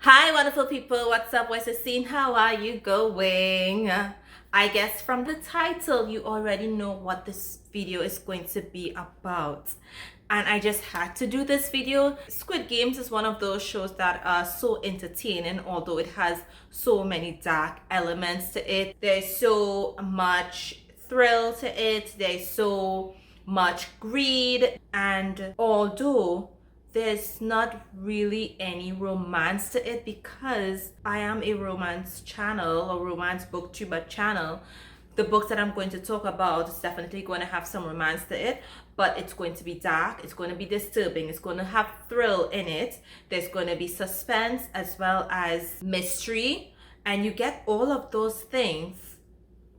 Hi, wonderful people. What's up? What's the scene? How are you going? I guess from the title, you already know what this video is going to be about. And I just had to do this video. Squid Games is one of those shows that are so entertaining, although it has so many dark elements to it. There's so much thrill to it. There's so much greed. And although there's not really any romance to it, because I am a romance channel or romance booktuber channel, the books that I'm going to talk about is definitely going to have some romance to it, but it's going to be dark, it's going to be disturbing, it's going to have thrill in it, there's going to be suspense as well as mystery, and you get all of those things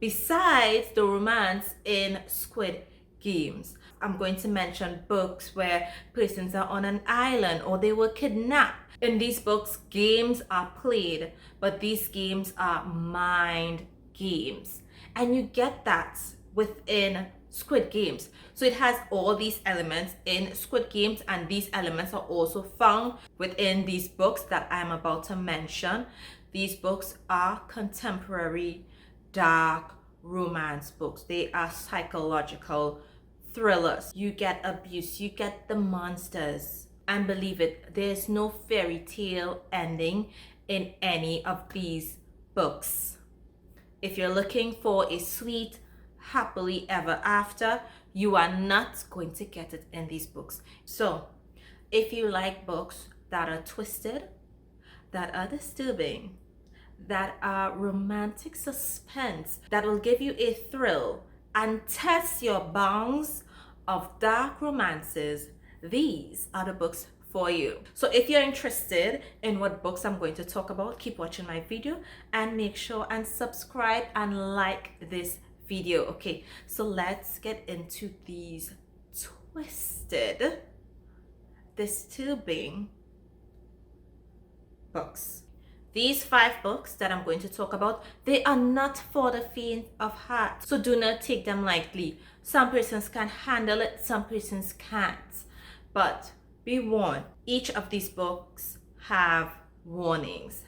besides the romance in Squid Games. I'm going to mention books where persons are on an island or they were kidnapped. In these books, games are played, but these games are mind games. And you get that within Squid Games. So it has all these elements in Squid Games, and these elements are also found within these books that I'm about to mention. These books are contemporary, dark romance books. They are psychological thrillers. You get abuse, you get the monsters, and believe it, there's no fairy tale ending in any of these books. If you're looking for a sweet happily ever after, you are not going to get it in these books. So if you like books that are twisted, that are disturbing, that are romantic suspense, that will give you a thrill and test your bounds of dark romances, these are the books for you. So if you're interested in what books I'm going to talk about, keep watching my video and make sure and subscribe and like this video. Okay, so let's get into these twisted, disturbing books. These 5 books that I'm going to talk about, they are not for the faint of heart. So do not take them lightly. Some persons can handle it, some persons can't. But be warned, each of these books have warnings.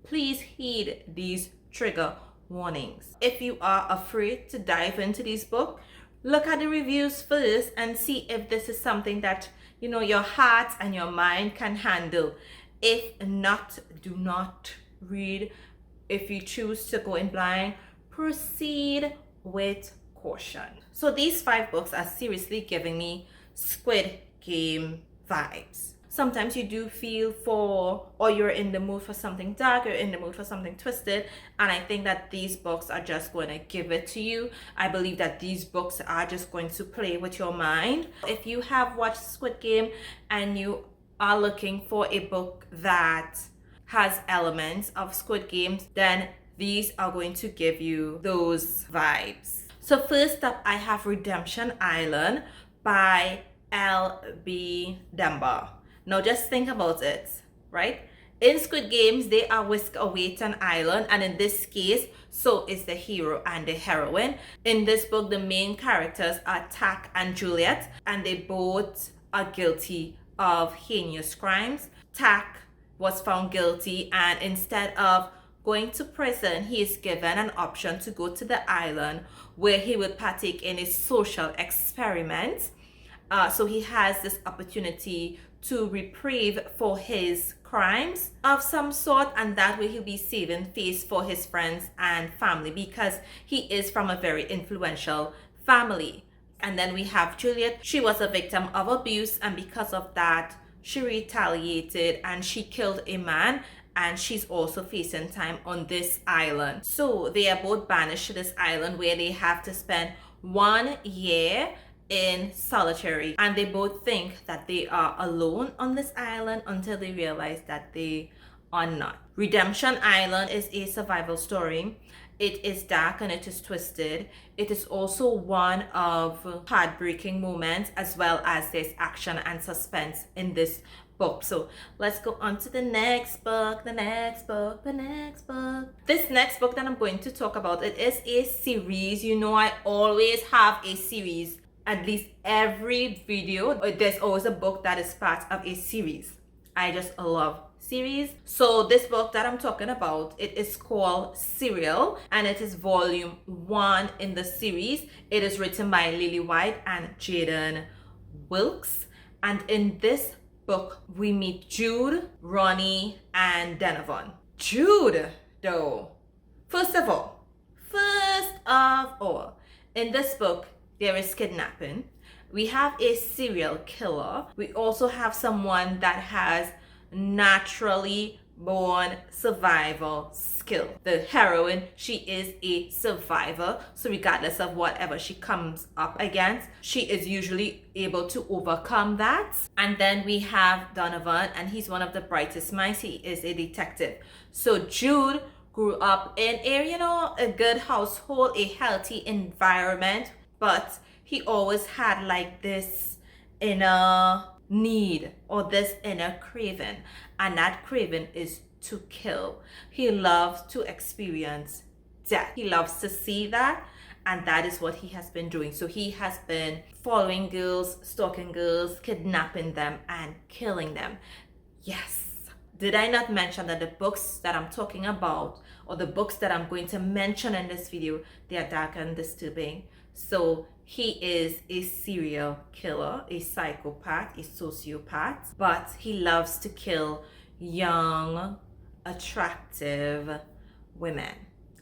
Please heed these trigger warnings. If you are afraid to dive into these books, look at the reviews first and see if this is something that your heart and your mind can handle. If not, do not read. If you choose to go in blind, proceed with caution. So these 5 books are seriously giving me Squid Game vibes. Sometimes you do feel for, or you're in the mood for something dark, you're in the mood for something twisted, and I think that these books are just going to give it to you. I believe that these books are just going to play with your mind. If you have watched Squid Game and you are looking for a book that has elements of Squid Games, then these are going to give you those vibes. So first up, I have Redemption Island by L.B. Dunbar. Now just think about it, right? In Squid Games, they are whisked away to an island, and in this case, so is the hero and the heroine. In this book, the main characters are Tak and Juliet, and they both are guilty of heinous crimes. Tak was found guilty, and instead of going to prison, he is given an option to go to the island where he would partake in a social experiment. So he has this opportunity to reprieve for his crimes of some sort, and that way he'll be saving face for his friends and family, because he is from a very influential family. And then we have Juliet. She was a victim of abuse, and because of that, she retaliated and she killed a man, and she's also facing time on this island. So they are both banished to this island where they have to spend 1 year in solitary, and they both think that they are alone on this island until they realize that they are not. Redemption Island is a survival story. It is dark and it is twisted. It is also one of heartbreaking moments, as well as there's action and suspense in this book. So let's go on to the next book, the next book. This next book that I'm going to talk about, it is a series. I always have a series. At least every video, there's always a book that is part of a series. I just love series. So this book that I'm talking about, it is called Serial, and it is volume 1 in the series. It is written by Lily White and Jaden Wilkes. And in this book, we meet Jude, Ronnie, and Donovan. Jude, though, first of all, in this book, there is kidnapping. We have a serial killer. We also have someone that has naturally born survival skill. The heroine, she is a survivor. So regardless of whatever she comes up against, she is usually able to overcome that. And then we have Donovan, and he's one of the brightest minds. He is a detective. So Jude grew up in a good household, a healthy environment, but he always had like this inner need or this inner craving, and that craving is to kill. He loves to experience death. He loves to see that, and that is what he has been doing. So he has been following girls, stalking girls, kidnapping them, and killing them. Yes. Did I not mention that the books that I'm talking about, or the books that I'm going to mention in this video, they are dark and disturbing? So he is a serial killer, a psychopath, a sociopath, but he loves to kill young, attractive women.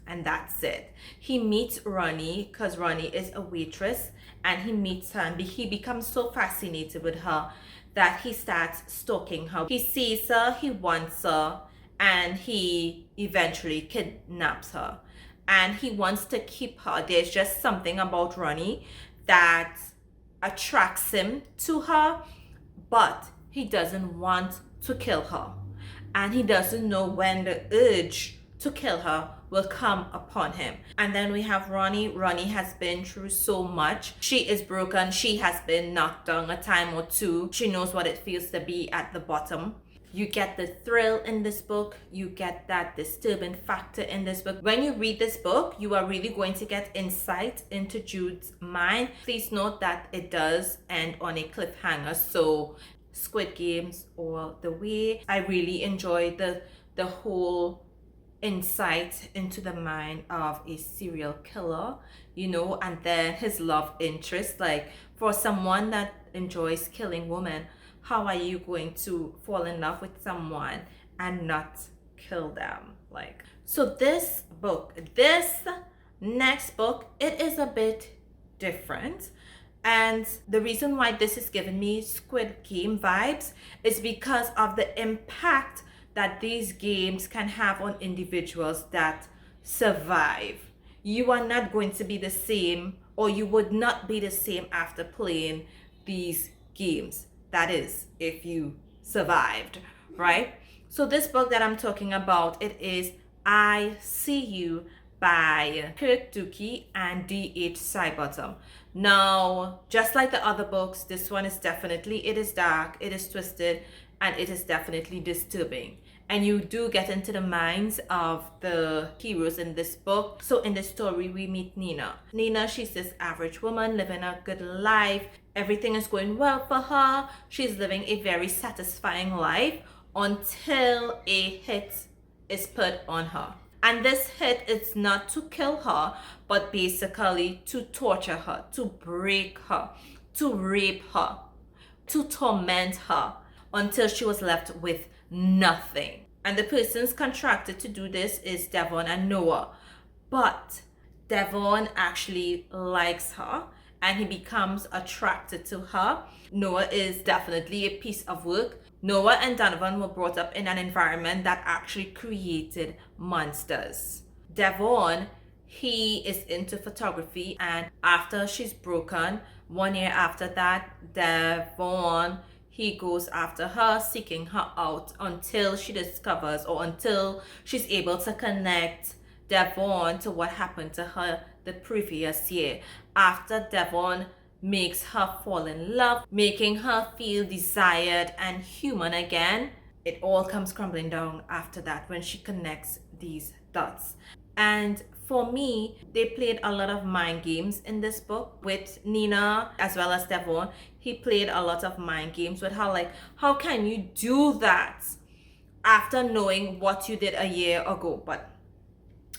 And that's it. He meets Ronnie because Ronnie is a waitress, and he meets her and he becomes so fascinated with her that he starts stalking her. He sees her, he wants her, and he eventually kidnaps her. And he wants to keep her. There's just something about Ronnie that attracts him to her, but he doesn't want to kill her. And he doesn't know when the urge to kill her will come upon him. And then we have Ronnie. Ronnie has been through so much. She is broken. She has been knocked down a time or two. She knows what it feels to be at the bottom. You get the thrill in this book. You get that disturbing factor in this book. When you read this book, you are really going to get insight into Jude's mind. Please note that it does end on a cliffhanger. So Squid Games all the way. I really enjoyed the whole insight into the mind of a serial killer, and then his love interest. Like, for someone that enjoys killing women, how are you going to fall in love with someone and not kill them? So this next book, it is a bit different. And the reason why this is giving me Squid Game vibes is because of the impact that these games can have on individuals that survive. You are not going to be the same, or you would not be the same after playing these games. That is, if you survived, right? So this book that I'm talking about, it is I See You by Kirk Dookie and D.H. Sybottom. Now, just like the other books, this one is definitely, it is dark, it is twisted, and it is definitely disturbing. And you do get into the minds of the heroes in this book. So in this story, we meet Nina. Nina, she's this average woman living a good life. Everything is going well for her. She's living a very satisfying life until a hit is put on her. And this hit is not to kill her, but basically to torture her, to break her, to rape her, to torment her until she was left with nothing. And the persons contracted to do this is Devon and Noah. But Devon actually likes her and he becomes attracted to her. Noah is definitely a piece of work. Noah and Donovan were brought up in an environment that actually created monsters. Devon, he is into photography, and after she's broken, 1 year after that, Devon, he goes after her, seeking her out until she discovers, or until she's able to connect Devon to what happened to her the previous year. After Devon makes her fall in love, making her feel desired and human again, it all comes crumbling down after that when she connects these dots. And for me, they played a lot of mind games in this book with Nina as well as Devon. He played a lot of mind games with her, like, how can you do that after knowing what you did a year ago? But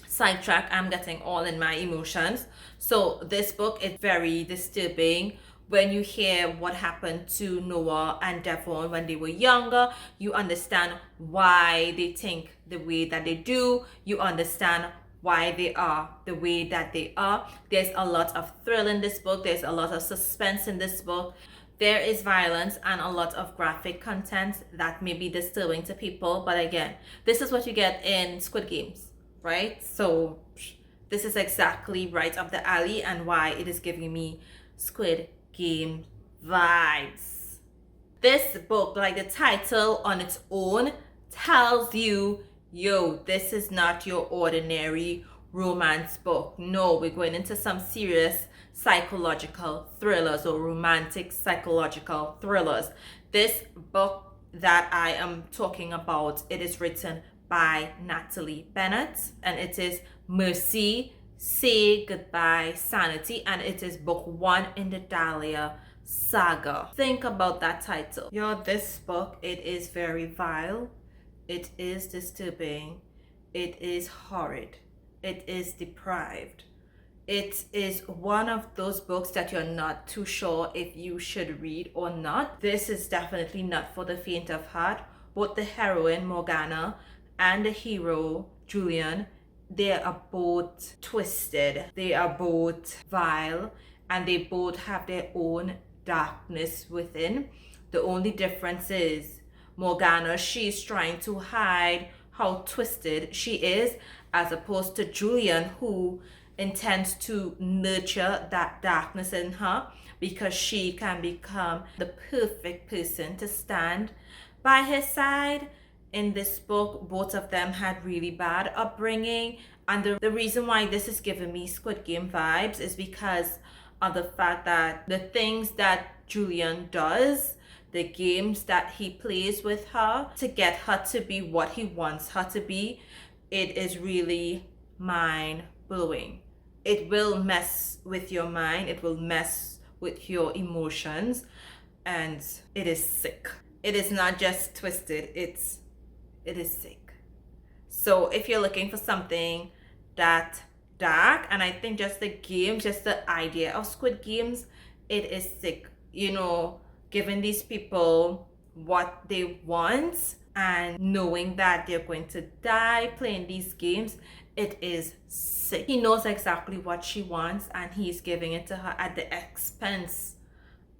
sidetrack, I'm getting all in my emotions. So this book is very disturbing. When you hear what happened to Noah and Devon when they were younger, you understand why they think the way that they do. You understand why they are the way that they are. There's a lot of thrill in this book. There's a lot of suspense in this book. There is violence and a lot of graphic content that may be disturbing to people. But again, this is what you get in Squid Games, right? So this is exactly right up the alley and why it is giving me Squid Game vibes. This book, like the title on its own, tells you, yo, this is not your ordinary romance book. No, we're going into some serious psychological thrillers or romantic psychological thrillers. This book that I am talking about, it is written by Natalie Bennett, and it is Mercy, Say Goodbye, Sanity, and it is book 1 in the Dahlia saga. Think about that title. Yo, this book, it is very vile, it is disturbing, it is horrid, it is deprived. It is one of those books that you're not too sure if you should read or not. This is definitely not for the faint of heart. Both the heroine, Morgana, and the hero, Julian, they are both twisted, they are both vile, and they both have their own darkness within. The only difference is Morgana, she's trying to hide how twisted she is, as opposed to Julian, who intends to nurture that darkness in her because she can become the perfect person to stand by his side. In this book, both of them had really bad upbringing, and the reason why this is giving me Squid Game vibes is because of the fact that the things that Julian does, the games that he plays with her to get her to be what he wants her to be, it is really mind-blowing. It will mess with your mind, it will mess with your emotions, and it is sick. It is not just twisted, it is sick. So if you're looking for something that dark, and I think just the game, just the idea of Squid Games, it is sick. You know, giving these people what they want and knowing that they're going to die playing these games, it is sick. He knows exactly what she wants and he's giving it to her at the expense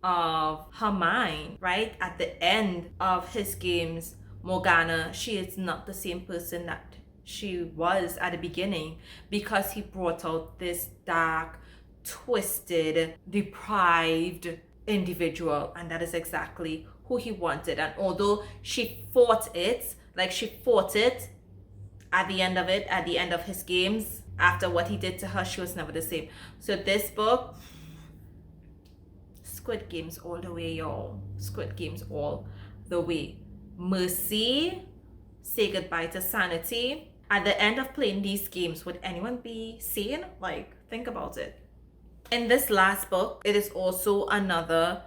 of her mind, right? At the end of his games, Morgana, she is not the same person that she was at the beginning because he brought out this dark, twisted, deprived individual, and that is exactly who he wanted. And although she fought it, at the end of it, at the end of his games, after what he did to her, she was never the same. So this book, Squid Games all the way, y'all. Squid Games all the way. Mercy, Say Goodbye to Sanity. At the end of playing these games, would anyone be sane? Like, think about it. In this last book, it is also another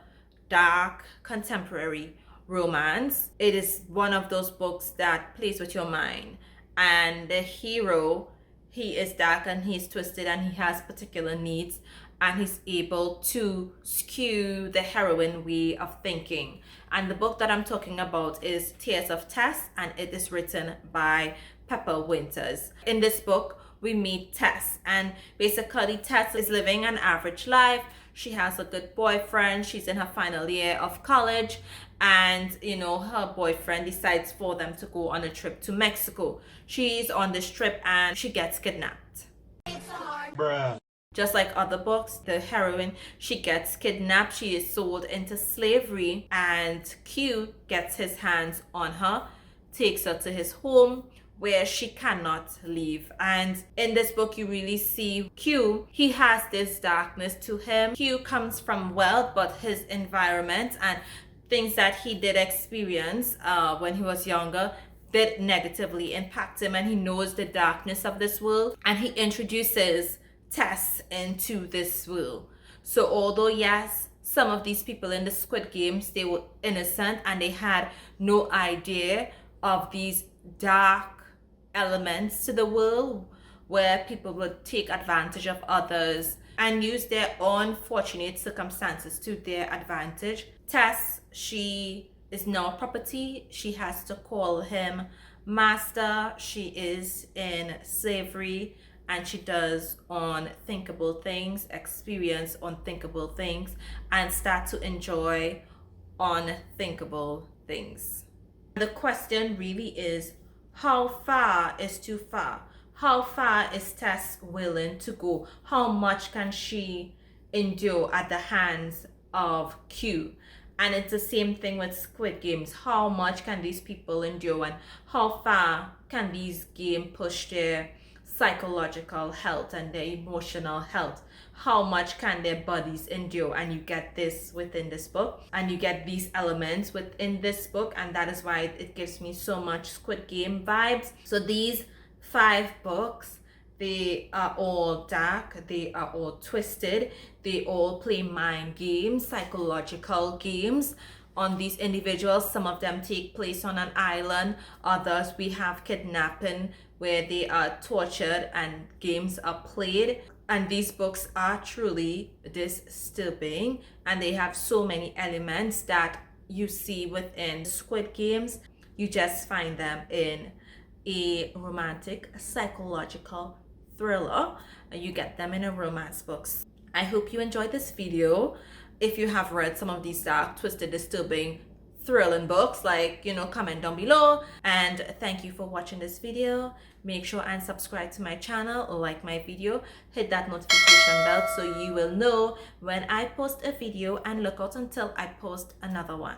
dark contemporary romance. It is one of those books that plays with your mind. And the hero, he is dark and he's twisted and he has particular needs, and he's able to skew the heroine way of thinking. And the book that I'm talking about is Tears of Tess, and it is written by Pepper Winters. In this book, we meet Tess, and basically Tess is living an average life. She has a good boyfriend. She's in her final year of college, and you know, her boyfriend decides for them to go on a trip to Mexico. She's on this trip and she gets kidnapped. Bruh. Just like other books, the heroine, she gets kidnapped, she is sold into slavery, and Q gets his hands on her, takes her to his home where she cannot leave. And in this book, you really see Q, he has this darkness to him. Q comes from wealth, but his environment and things that he did experience when he was younger, did negatively impact him, and he knows the darkness of this world, and he introduces Tess into this world. So although yes, some of these people in the Squid Games, they were innocent and they had no idea of these dark elements to the world where people would take advantage of others and use their unfortunate circumstances to their advantage. Tess, she is now property. She has to call him master. She is in slavery, and she does unthinkable things, experience unthinkable things, and start to enjoy unthinkable things. The question really is, how far is too far? How far is Tess willing to go? How much can she endure at the hands of Q? And it's the same thing with Squid Games. How much can these people endure, and how far can these games push their psychological health and their emotional health? How much can their bodies endure? And you get this within this book, and you get these elements within this book, and that is why it gives me so much Squid Game vibes. So these 5 books, they are all dark, they are all twisted, they all play mind games, psychological games on these individuals. Some of them take place on an island, others we have kidnapping where they are tortured and games are played. And these books are truly disturbing, and they have so many elements that you see within Squid Games. You just find them in a romantic psychological thriller, and you get them in a romance books. I hope you enjoyed this video. If you have read some of these dark, twisted, disturbing, thrilling books, comment down below. And thank you for watching this video. Make sure and subscribe to my channel, or like my video, hit that notification bell so you will know when I post a video, and look out until I post another one.